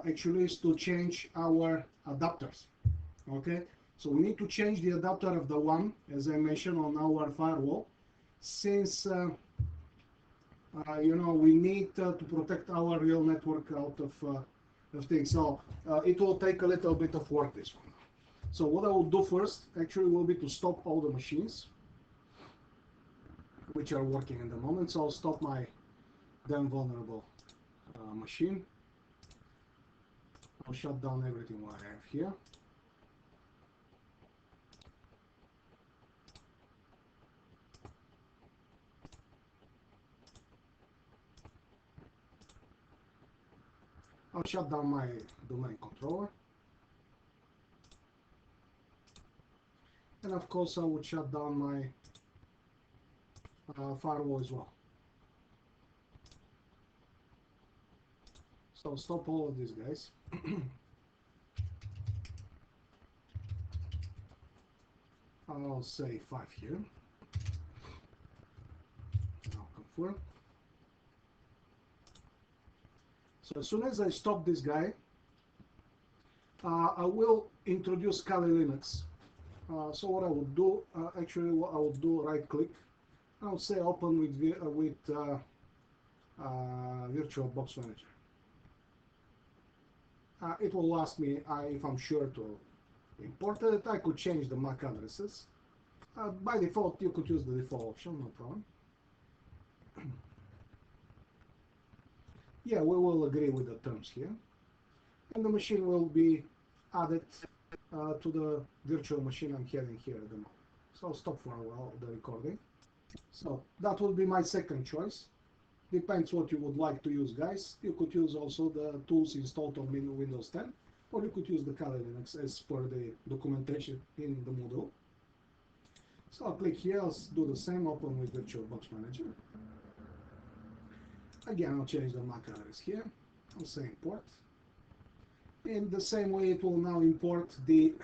actually is to change our adapters. Okay, so we need to change the adapter of the one, as I mentioned, on our firewall, since you know, we need to protect our real network out of things. So it will take a little bit of work, this one. So what I will do first actually will be to stop all the machines which are working at the moment. So I'll stop my then vulnerable machine. I'll shut down everything what I have here. I'll shut down my domain controller. And of course I would shut down my firewall as well. So stop all of these guys. I'll say 5 here. I'll confirm. So as soon as I stop this guy, I will introduce Kali Linux. So what I would do, actually what I would do, right click, I'll say open with VirtualBox Manager. It will ask me if I'm sure to import it. I could change the MAC addresses. By default, you could use the default option, no problem. Yeah, we will agree with the terms here. And the machine will be added to the virtual machine I'm having here at the moment. So I'll stop for a while the recording. So that will be my second choice. Depends what you would like to use, guys. You could use also the tools installed on Windows 10, or you could use the Kali Linux as per the documentation in the module. So I'll click here, I'll do the same, open with VirtualBox Manager. Again, I'll change the MAC address here. I'll say import. In the same way, it will now import the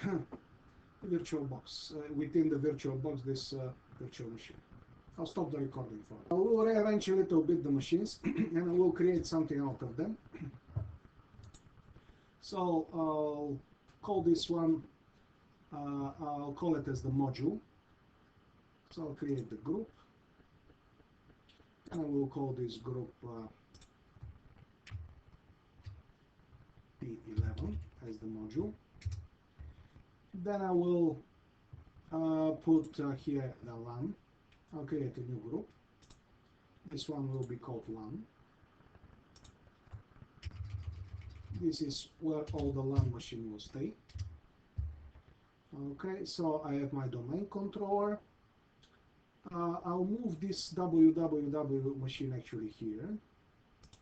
VirtualBox within the VirtualBox, this virtual machine. I'll stop the recording for now. I will rearrange a little bit the machines and I will create something out of them. So I'll call this one, I'll call it as the module. So I'll create the group and I will call this group P11 as the module. Then I will put here the LAN. I'll create a new group. This one will be called LAN. This is where all the LAN machine will stay. Okay, so I have my domain controller. I'll move this www machine actually here.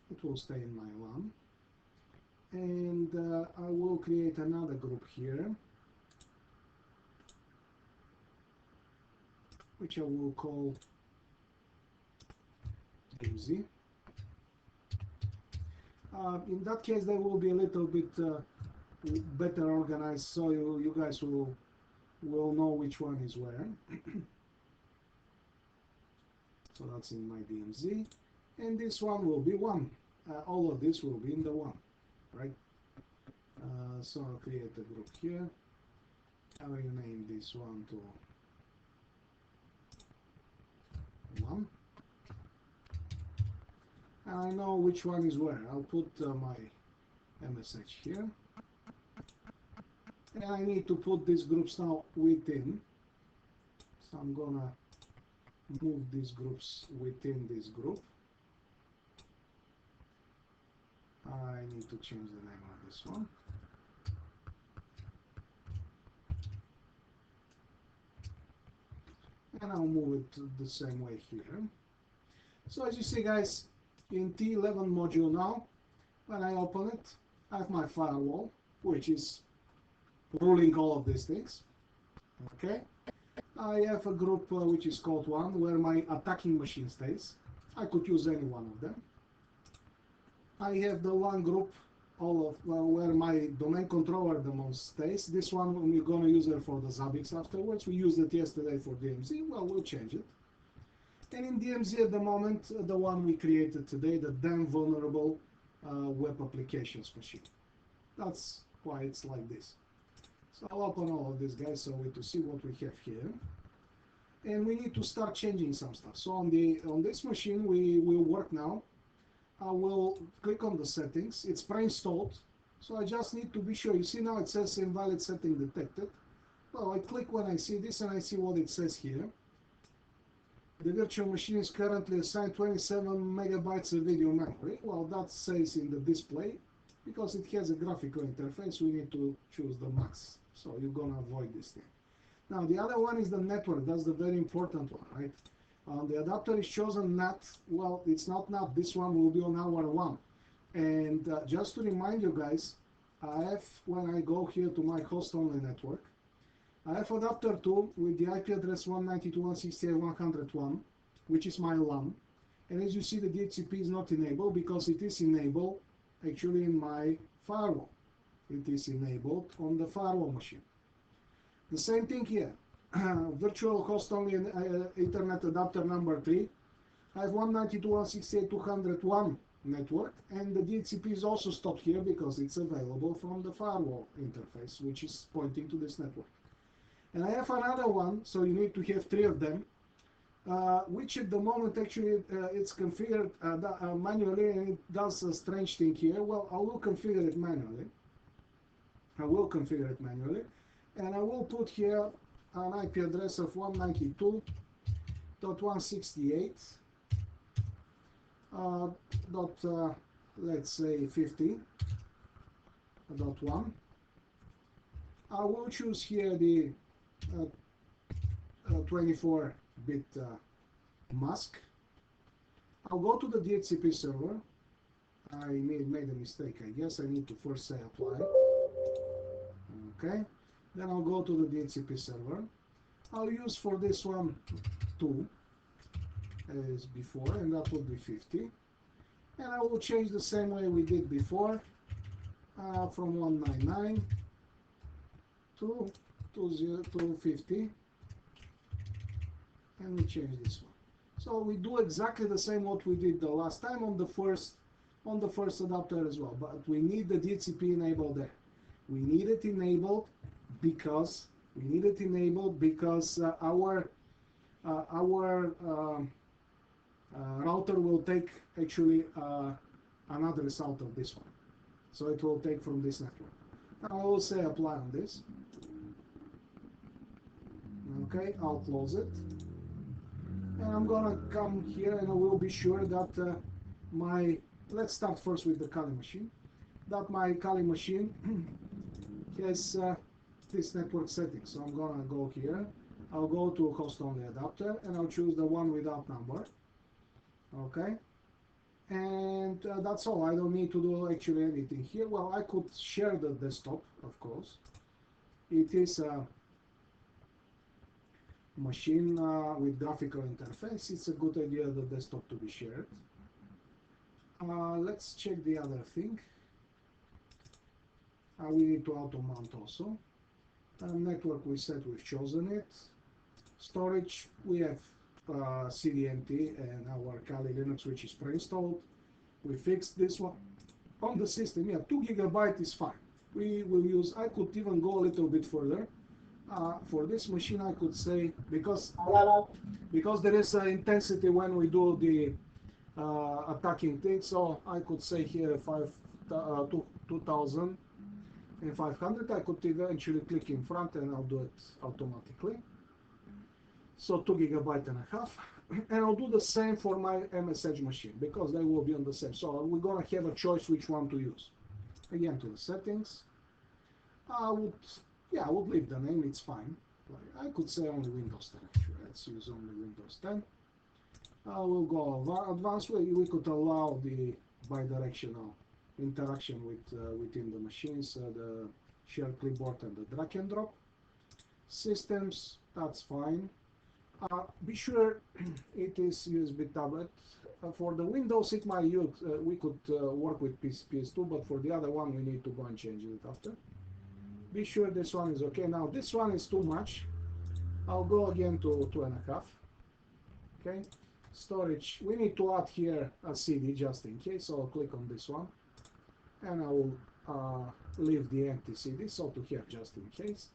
It will stay in my LAN. And I will create another group here, which I will call DMZ. In that case, they will be a little bit better organized, so you guys will know which one is where. So that's in my DMZ, and this one will be 1. All of this will be in the 1, right? So I'll create a group here. I will name this one to 1. And I know which one is where. I'll put my MSH here. And I need to put these groups now within. So I'm gonna move these groups within this group. I need to change the name of this one. And I'll move it the same way here. So as you see, guys, in T11 module now, when I open it, I have my firewall, which is ruling all of these things. Okay, I have a group which is called 1, where my attacking machine stays. I could use any one of them. I have the 1 group, all of where my domain controller the most stays. This one we're going to use it for the Zabbix afterwards. We used it yesterday for DMZ. Well, we'll change it. And in DMZ at the moment, the one we created today, the then vulnerable web applications machine. That's why it's like this. So I'll open all of this, guys, so we to see what we have here. And we need to start changing some stuff. So on this machine we will work now. I will click on the settings. It's pre-installed, so I just need to be sure. You see now it says invalid setting detected. Well, I click when I see this and I see what it says here. The virtual machine is currently assigned 27 megabytes of video memory. Well, that says in the display, because it has a graphical interface, we need to choose the max. So you're gonna avoid this thing. Now the other one is the network. That's the very important one, right? The adapter is chosen NAT. Well, it's not NAT. This one will be on our one. And just to remind you guys, I have, when I go here to my host only network, I have adapter 2 with the IP address 192.168.101, which is my LAN. And as you see, the DHCP is not enabled because it is enabled actually in my firewall. It is enabled on the firewall machine. The same thing here. Virtual host only Ethernet adapter number 3. I have 192.168.201 network, and the DHCP is also stopped here because it's available from the firewall interface, which is pointing to this network. And I have another one, so you need to have 3 of them, which at the moment actually it's configured manually, and it does a strange thing here. Well, I will configure it manually. And I will put here an IP address of 192.168. Let's say 50.1. I will choose here the 24-bit mask. I'll go to the DHCP server. I made a mistake, I guess. I need to first say apply. Okay. Then I'll go to the DHCP server. I'll use for this one 2 as before, and that would be 50. And I will change the same way we did before, from 199 to 250, and we change this one. So we do exactly the same what we did the last time on the first adapter as well, but we need the DHCP enabled there. We need it enabled because our router will take actually an address out of this one, so it will take from this network. Now I will say apply on this. Okay, I'll close it, and I'm gonna come here and I will be sure that let's start first with the Kali machine, that my Kali machine has this network setting. So I'm gonna go here, I'll go to host only adapter, and I'll choose the one without number. Okay, and that's all. I don't need to do actually anything here. Well, I could share the desktop, of course. It is a machine with graphical interface. It's a good idea the desktop to be shared. Let's check the other thing. We need to auto mount also. Network, we said we've chosen it. Storage, we have CDMT and our Kali Linux, which is pre-installed. We fixed this one on the system. Yeah, 2 GB is fine. We will use, I could even go a little bit further. For this machine, I could say, because there is intensity when we do the attacking thing, so I could say here 2500. I could eventually click in front and I'll do it automatically. So 2 GB and a half, and I'll do the same for my MSH machine because they will be on the same. So we're gonna have a choice which one to use. Again, to the settings. I would leave the name. It's fine. I could say only Windows 10 actually. Let's use only Windows 10. I will go advanced. We could allow the bidirectional interaction within the machines, the shared clipboard and the drag and drop. Systems, that's fine. Be sure it is USB tablet. For the Windows, it might use, we could work with PS2, but for the other one, we need to go and change it after. Be sure this one is okay. Now, this one is too much. I'll go again to 2.5. Okay. Storage, we need to add here a CD just in case, so I'll click on this one. And leave the empty CD, so to have just in case.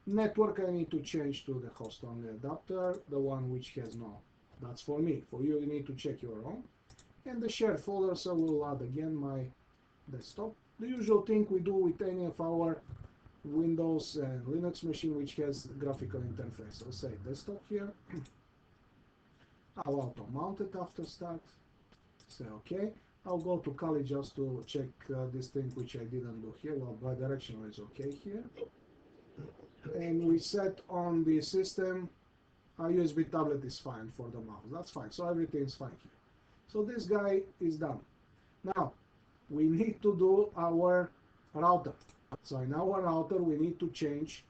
Network I need to change to the host only adapter, the one which has no. That's for me. For you, you need to check your own. And the shared folders, I will add again my desktop. The usual thing we do with any of our Windows and Linux machine which has graphical interface. I'll say desktop here. I'll auto mount it after start. Say OK. I'll go to Kali just to check this thing which I didn't do here. Well, bidirectional is OK here. And we set on the system USB tablet is fine for the mouse. That's fine. So everything is fine here. So this guy is done. Now we need to do our router. So in our router we need to change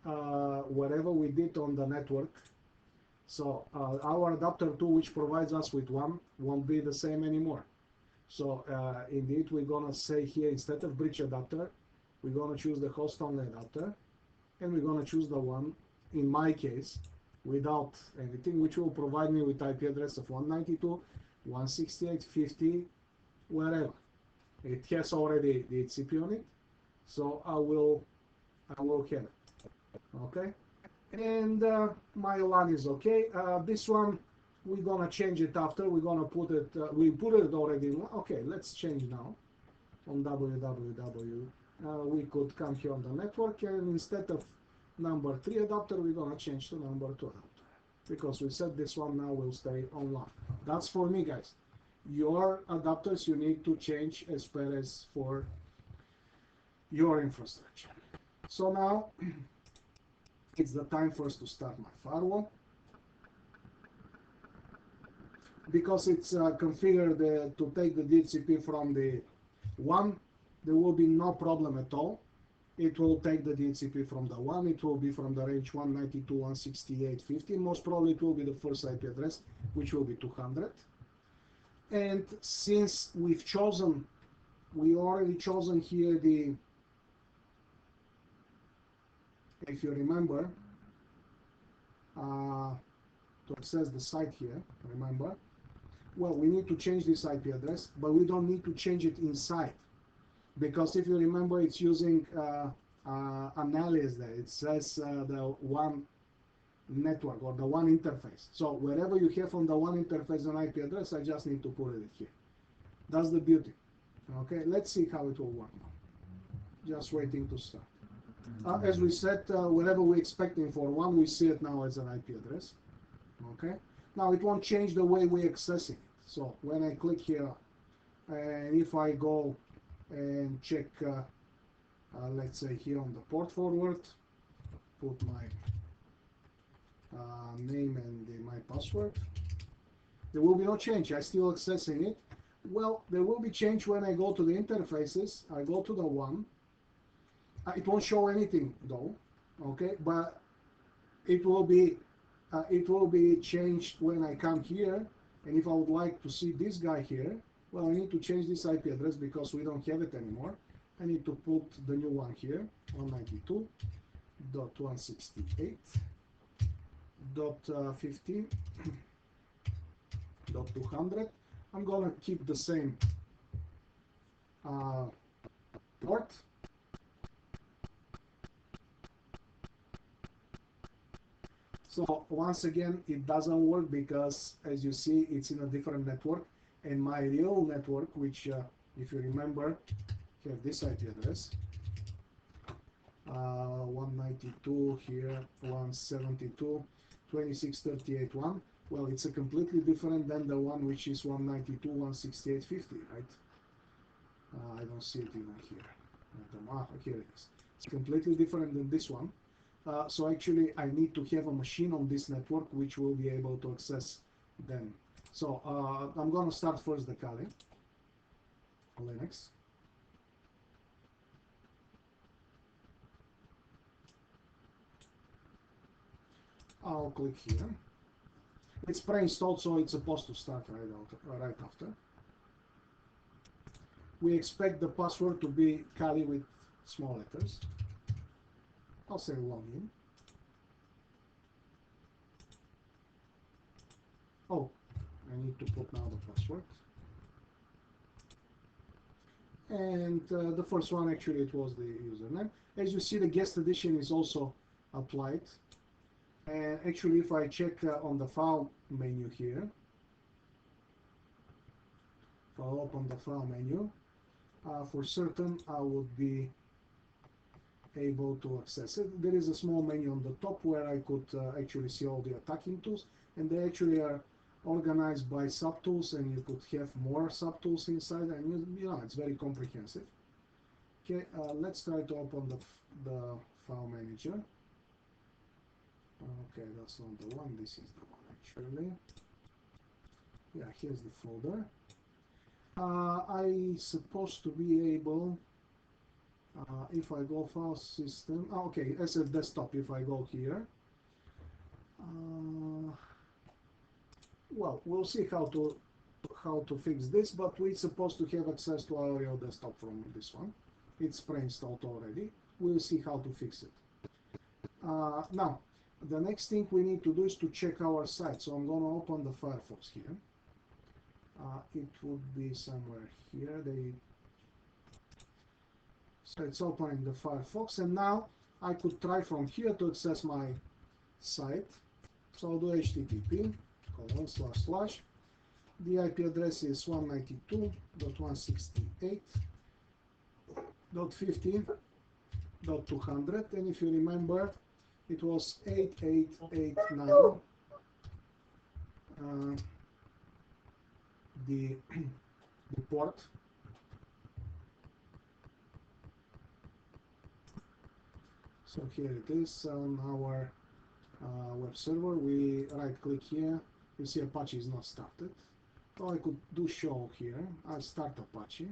whatever we did on the network. So our adapter 2 which provides us with one won't be the same anymore. So indeed we're gonna say here instead of bridge adapter we're gonna choose the host only adapter, and we're gonna choose the one in my case without anything, which will provide me with IP address of 192.168.50 wherever. It has already the DHCP on it, so I will have it. Okay, and my LAN is okay. This one we're gonna change it after. We're gonna put it. We put it already. Okay, let's change now on www. We could come here on the network, and instead of number 3 adapter, we're gonna change to number 2 adapter because we said this one now will stay online. That's for me, guys. Your adapters you need to change as per as for your infrastructure. So now it's the time for us to start my firewall. Because it's configured to take the DHCP from the 1, there will be no problem at all. It will take the DHCP from the 1, it will be from the range 192.168.50. Most probably it will be the first IP address, which will be 200. And since we already chosen here the, if you remember, to access the site here, remember, well, we need to change this IP address, but we don't need to change it inside. Because if you remember, it's using an alias there. It says the one network or the one interface. So wherever you have on the one interface an IP address, I just need to put it here. That's the beauty. Okay, let's see how it will work now. Just waiting to start. As we said, wherever we're expecting for one, we see it now as an IP address. Okay. Now it won't change the way we're accessing it. So when I click here, and if I go and check, let's say here on the port forward, put my name and my password, there will be no change. I'm still accessing it. Well, there will be change when I go to the interfaces. I go to the one. It won't show anything though, okay? But it will be changed when I come here. And if I would like to see this guy here, well, I need to change this IP address because we don't have it anymore. I need to put the new one here, 192.168.15.200. I'm gonna keep the same port. So once again, it doesn't work because, as you see, it's in a different network. And my real network, which, if you remember, have this IP address, 192 here, 172.26.38.1. Well, it's a completely different than the one which is 192.168.50, right? I don't see it even here. Here it is. It's completely different than this one. So actually, I need to have a machine on this network which will be able to access them. So I'm going to start first the Kali Linux. I'll click here. It's pre-installed, so it's supposed to start right after. We expect the password to be Kali with small letters. I'll say login. Oh, I need to put now the password. and the first one actually it was the username. As you see, the guest edition is also applied, and actually if I check on the file menu here, if I open the file menu, for certain I would be able to access it. There is a small menu on the top where I could actually see all the attacking tools, and they actually are organized by subtools, and you could have more subtools inside, and you know, it's very comprehensive. Okay, let's try to open the file manager. Okay, that's not the one, this is the one actually. Yeah, here's the folder. I supposed to be able, if I go file system, okay, as a desktop, if I go here, well, we'll see how to fix this, but we're supposed to have access to our real desktop from this one. It's pre-installed already. We'll see how to fix it. Now, the next thing we need to do is to check our site. So I'm going to open the Firefox here. It would be somewhere here. So it's opening the Firefox, and now I could try from here to access my site. So I'll do HTTP:// the IP address is 192.168.50.200, and if you remember, it was 8889 the port. So here it is on our web server. We right click here, you see Apache is not started. So I could do show here. I'll start Apache.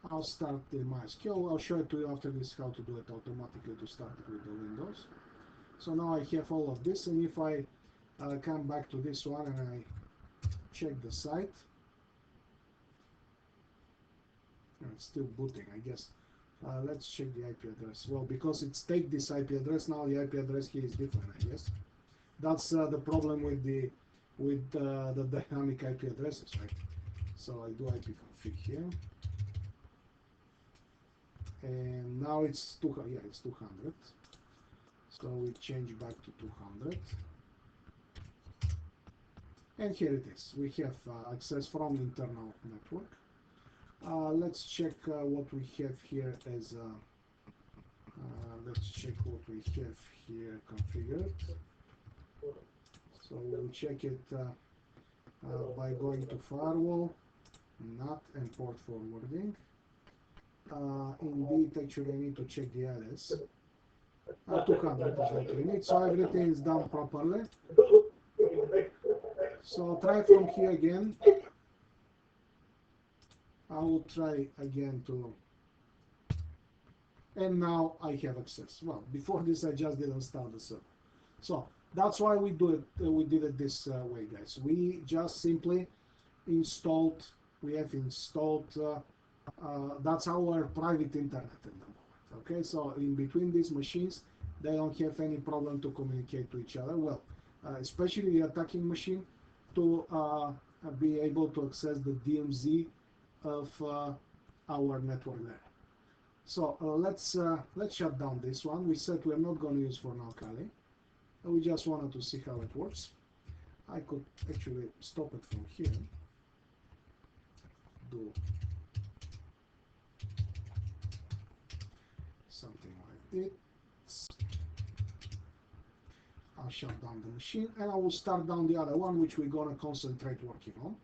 I'll start the MySQL. I'll show it to you after this how to do it automatically to start it with the Windows. So now I have all of this, and if I come back to this one and I check the site, it's still booting, I guess. Let's check the IP address. Well, because it's take this IP address, now the IP address here is different, I guess. That's the problem with the dynamic IP addresses, right? So I do ipconfig here, and now it's 200. Yeah, it's 200. So we change back to 200, and here it is. We have access from internal network. Let's check what we have here as let's check what we have here configured. So we'll check it by going to firewall, NAT, and port forwarding. Indeed, actually I need to check the address. 200 is what we need, so everything is done properly. So I'll try from here again. I will try again to, and now I have access. Well, before this I just didn't start the server. So that's why we do it. We did it this way, guys. We just simply installed. We have installed. That's our private internet at the moment. Okay, so in between these machines, they don't have any problem to communicate to each other. Well, especially the attacking machine, to be able to access the DMZ of our network there. So let's shut down this one. We said we're not going to use for now Kali. We just wanted to see how it works. I could actually stop it from here. Do something like this. I'll shut down the machine, and I will start down the other one, which we're going to concentrate working on,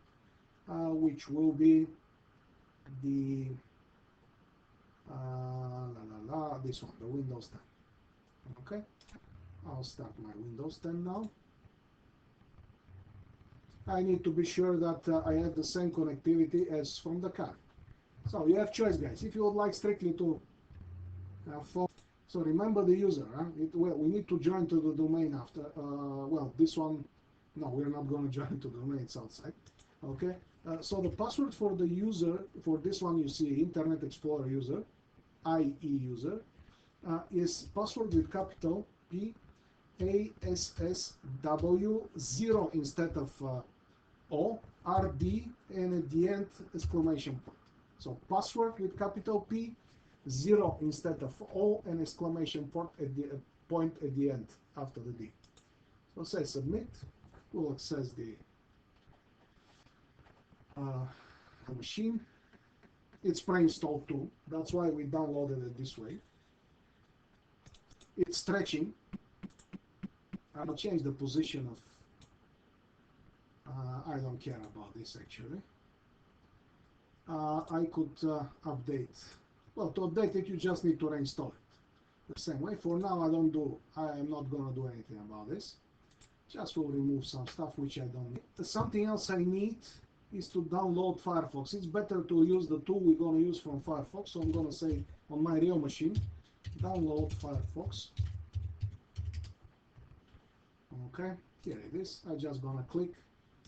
which will be the this one, the Windows 10. Okay, I'll start my Windows 10 now. I need to be sure that I have the same connectivity as from the car. So you have choice, guys. If you would like strictly to follow, so remember the user. Well, we need to join to the domain after. Well, this one, no, we're not going to join to the domain. It's outside. Okay. So the password for the user, for this one you see Internet Explorer user, IE user, is password with capital P A S S W 0 instead of O, R D, and at the end exclamation point. So password with capital P, 0 instead of O, and exclamation point at the end after the D. So say submit. We'll access the machine. It's pre-installed too. That's why we downloaded it this way. It's stretching. I'll change the position of. I don't care about this actually. I could update. Well, to update it, you just need to reinstall it. The same way. For now, I am not gonna do anything about this. Just will remove some stuff which I don't need. Something else I need is to download Firefox. It's better to use the tool we're gonna use from Firefox. So I'm gonna say on my real machine, download Firefox. Okay, here it is. I'm just gonna click.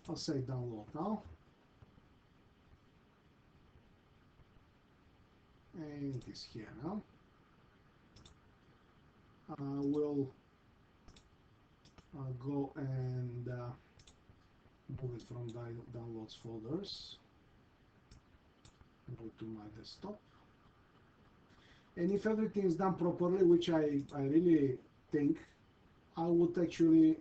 I'll say download now. And it is here now. We'll go and move it from downloads folders. Go to my desktop. And if everything is done properly, which I really think, I would actually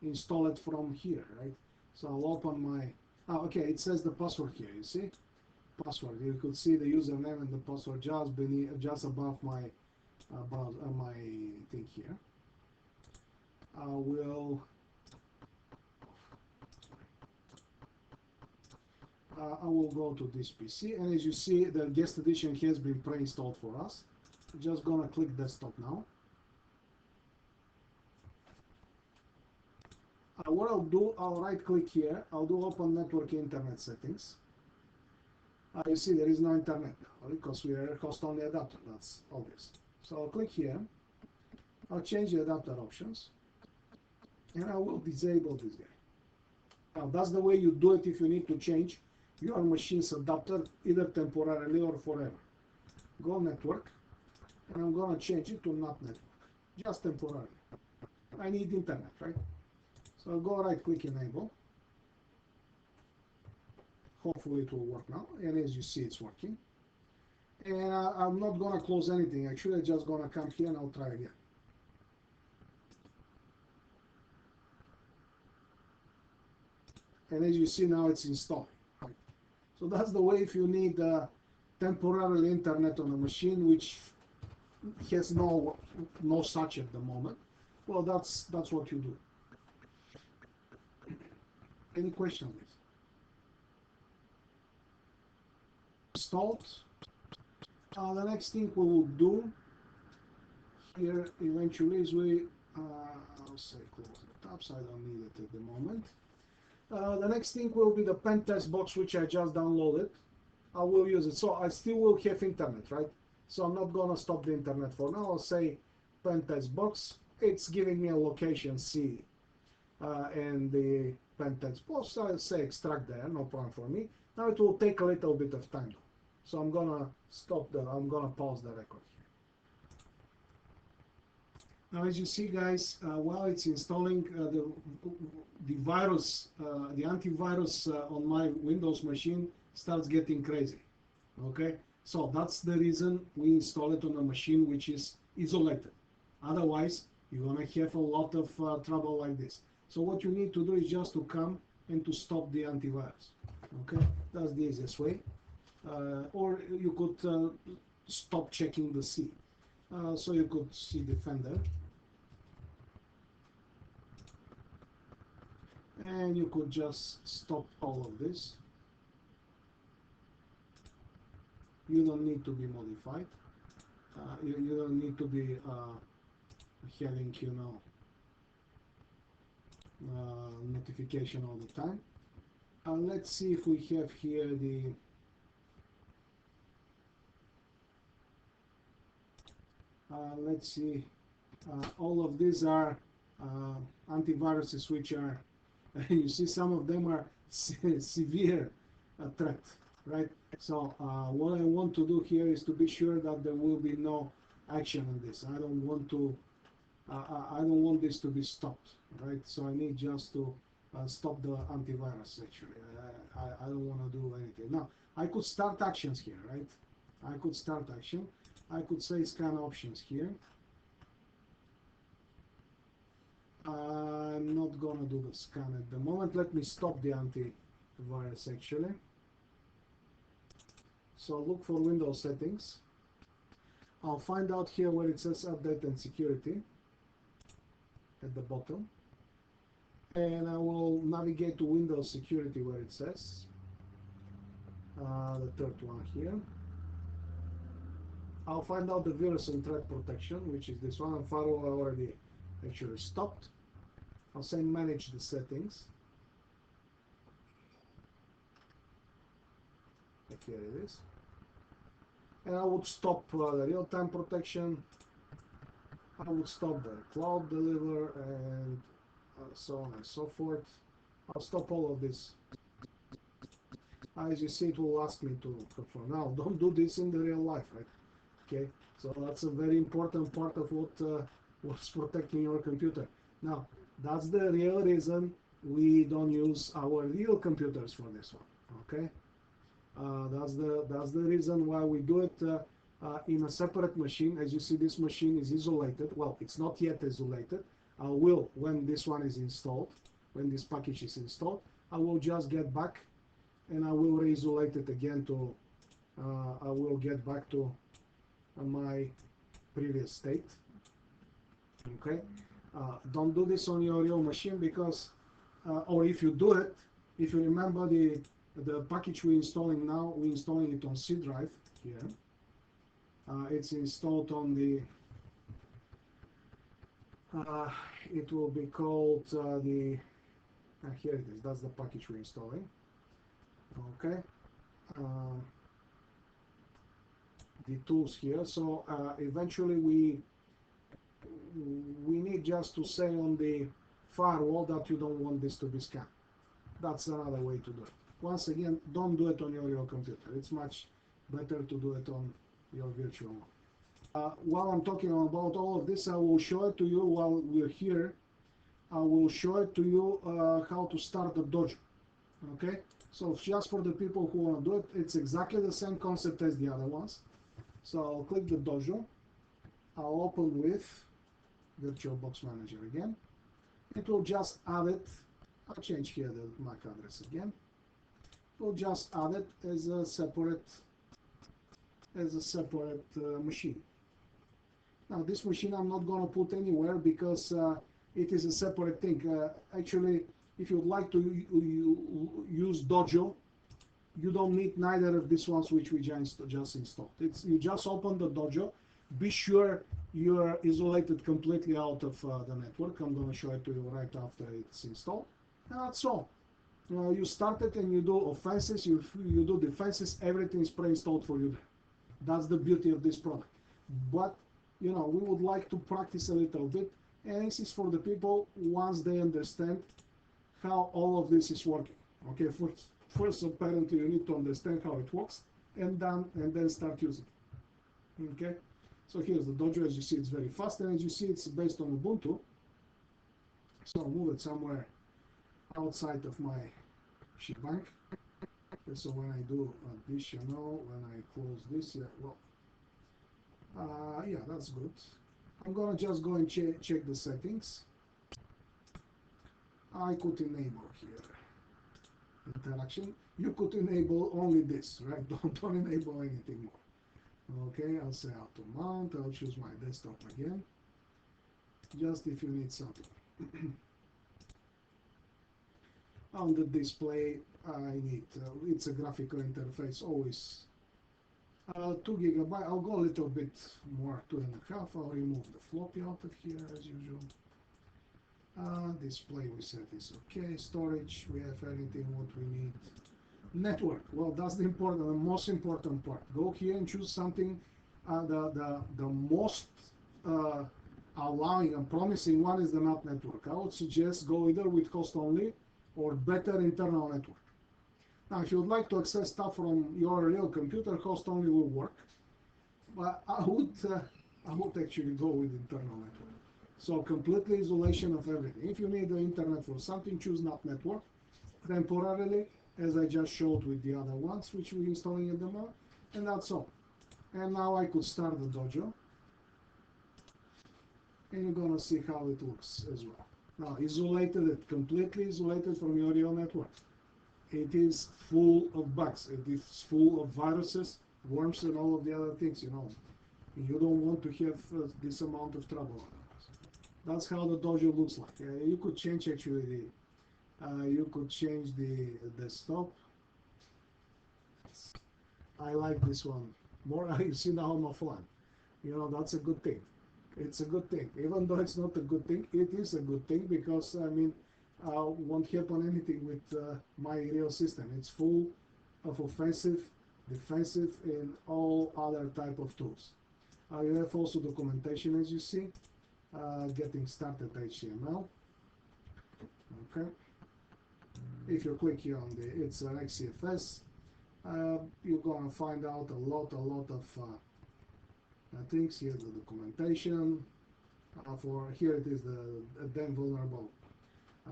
install it from here, right? So I'll open my, okay, it says the password here, you see? Password, you could see the username and the password just above my my thing here. I will go to this PC, and as you see, the guest edition has been pre-installed for us. I'm just gonna click desktop now. What I'll do, I'll right click here, I'll do open network internet settings. You see there is no internet now because we are host only adapter, that's obvious. So I'll click here, I'll change the adapter options, and I will disable this guy. Now that's the way you do it if you need to change your machine's adapter either temporarily or forever. Go network, and I'm going to change it to not network, just temporarily. I need internet, right? So I'll go right click enable. Hopefully it will work now, and as you see it's working. And I'm not going to close anything, actually I'm just going to come here and I'll try again. And as you see now it's installed. Right? So that's the way if you need temporary internet on a machine which has no such at the moment. Well, that's what you do. Any questions? Installed. The next thing we will do here eventually is I'll say close the tabs. I don't need it at the moment. The next thing will be the pentestbox, which I just downloaded. I will use it. So I still will have internet, right? So I'm not gonna stop the internet for now. I'll say pentestbox. It's giving me a location C and the pentestbox. So I'll say extract there, no problem for me. Now it will take a little bit of time. So I'm gonna I'm gonna pause the record here. Now as you see guys, while it's installing the virus, the antivirus on my Windows machine starts getting crazy. Okay, so that's the reason we install it on a machine which is isolated. Otherwise, you're gonna have a lot of trouble like this. So what you need to do is just to come and to stop the antivirus. Okay, that's the easiest way. Or you could stop checking the C. So you could see Defender. And you could just stop all of this. You don't need to be modified. You don't need to be having, notification all the time. Let's see if we have here the let's see, all of these are antiviruses which are, you see some of them are severe threat, right? So what I want to do here is to be sure that there will be no action on this. I don't want this to be stopped, right? So I need just to stop the antivirus actually. I don't want to do anything. Now, I could start actions here, right? I could start action. I could say scan options here. I'm not gonna do the scan at the moment. Let me stop the antivirus actually. So look for Windows settings. I'll find out here where it says update and security at the bottom. And I will navigate to Windows security where it says the third one here. I'll find out the virus and threat protection, which is this one, and firewall I already actually stopped. I'll say manage the settings. Here it is. And I would stop the real-time protection. I would stop the cloud deliver and so on and so forth. I'll stop all of this. As you see, it will ask me to confirm. Now, don't do this in the real life, right? Okay, so that's a very important part of what's protecting your computer. Now, that's the real reason we don't use our real computers for this one. Okay, that's the reason why we do it in a separate machine. As you see, this machine is isolated. Well, it's not yet isolated. I will, when this one is installed, when this package is installed, I will just get back and I will re-isolate it again to, I will get back to my previous state. Okay, don't do this on your real machine because, or if you do it, if you remember the package we're installing now, we're installing it on C drive here. It's installed on the, it will be called the, here it is, that's the package we're installing. Okay, the tools here. So eventually we need just to say on the firewall that you don't want this to be scanned. That's another way to do it. Once again, don't do it on your real computer. It's much better to do it on your virtual one. While I'm talking about all of this, I will show it to you while we're here. I will show it to you how to start the dojo. Okay, so just for the people who want to do it, it's exactly the same concept as the other ones. So I'll click the dojo. I'll open with VirtualBox Manager again. It will just add it. I'll change here the MAC address again. We'll just add it as a separate machine. Now this machine I'm not going to put anywhere because it is a separate thing. Actually, if you'd like to use Dojo, you don't need neither of these ones which we just installed. You just open the Dojo. Be sure you're isolated completely out of the network. I'm going to show it to you right after it's installed. And that's all. You start it and you do offenses, you do defenses, everything is pre-installed for you there. That's the beauty of this product. But, we would like to practice a little bit. And this is for the people once they understand how all of this is working. Okay, first apparently you need to understand how it works and then start using it. Okay, so here's the Dojo. As you see, it's very fast, and as you see, it's based on Ubuntu. So I'll move it somewhere outside of my shebang. Okay, so when I do additional, when I close this, yeah, well, yeah, that's good. I'm gonna just go and check the settings. I could enable here interaction. You could enable only this, right? Don't enable anything more. Okay, I'll say auto mount. I'll choose my desktop again, just if you need something. On the display, I need it's a graphical interface, always 2 GB. I'll go a little bit more, 2.5. I'll remove the floppy out of here as usual. Display we said is okay. Storage, we have anything what we need. Network, well, that's the most important part. Go here and choose something. The most allowing and promising one is the NAT network. I would suggest go either with host only or better internal network. Now, if you would like to access stuff from your real computer, host only will work. But I would actually go with internal network. So completely isolation of everything. If you need the internet for something, choose NAT network. Temporarily, as I just showed with the other ones which we're installing at the moment, and that's all. And now I could start the dojo, and you're gonna see how it looks as well. Now isolated, completely isolated from your real network. It is full of bugs, it is full of viruses, worms, and all of the other things, you know. You don't want to have this amount of trouble. That's how the dojo looks like. You could change actually you could change the desktop. I like this one more. You see now I'm offline. You know, that's a good thing. It's a good thing. Even though it's not a good thing, it is a good thing because, I mean, won't happen anything with my real system. It's full of offensive, defensive, and all other type of tools. You have also documentation, as you see, getting started HTML. Okay. If you click here on it's an XCFS, you're gonna find out a lot of things. Here's the documentation. For here it is the then vulnerable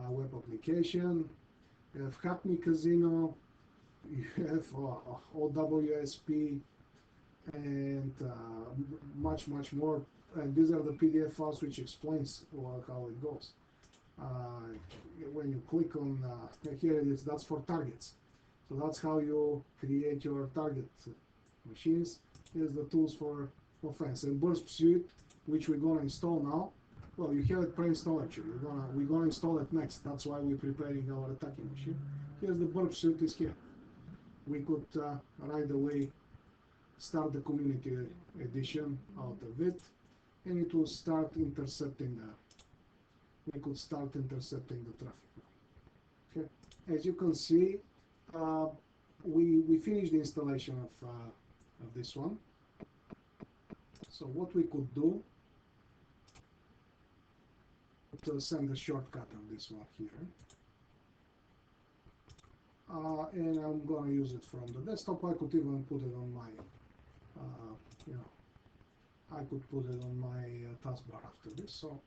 web application. You have Hackney Casino. You have OWSP and much more. And these are the PDF files which explains how it goes. When you click on here it is, that's for targets. So that's how you create your target machines. Here's the tools for offense. And Burp Suite, which we're gonna install now. Well, you have it pre-installed actually. We're gonna install it next. That's why we're preparing our attacking machine. Here's the Burp Suite is here. We could right away start the community edition out of it, and it will start intercepting we could start intercepting the traffic. Okay, as you can see, we finished the installation of this one. So what we could do to send a shortcut of this one here, and I'm going to use it from the desktop. I could even put it on my, you know, I could put it on my taskbar after this. So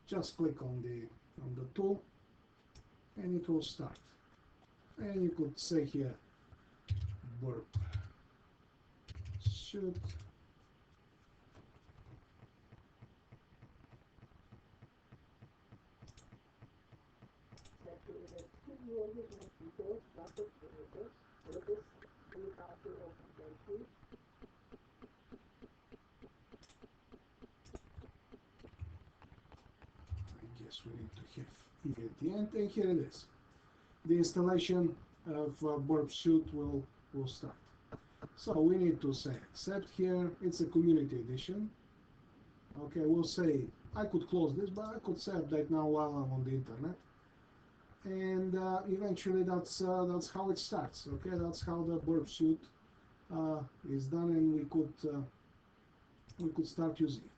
just click on the tool, and it will start. And you could say here, Burp Suite. I guess we need to have E at the end, and here it is. The installation of Burp Suite will start. So we need to say accept here. It's a community edition. Okay, we'll say I could close this, but I could say update now while I'm on the internet. And eventually that's how it starts. Okay, that's how the Burp Suite is done, and we could start using it.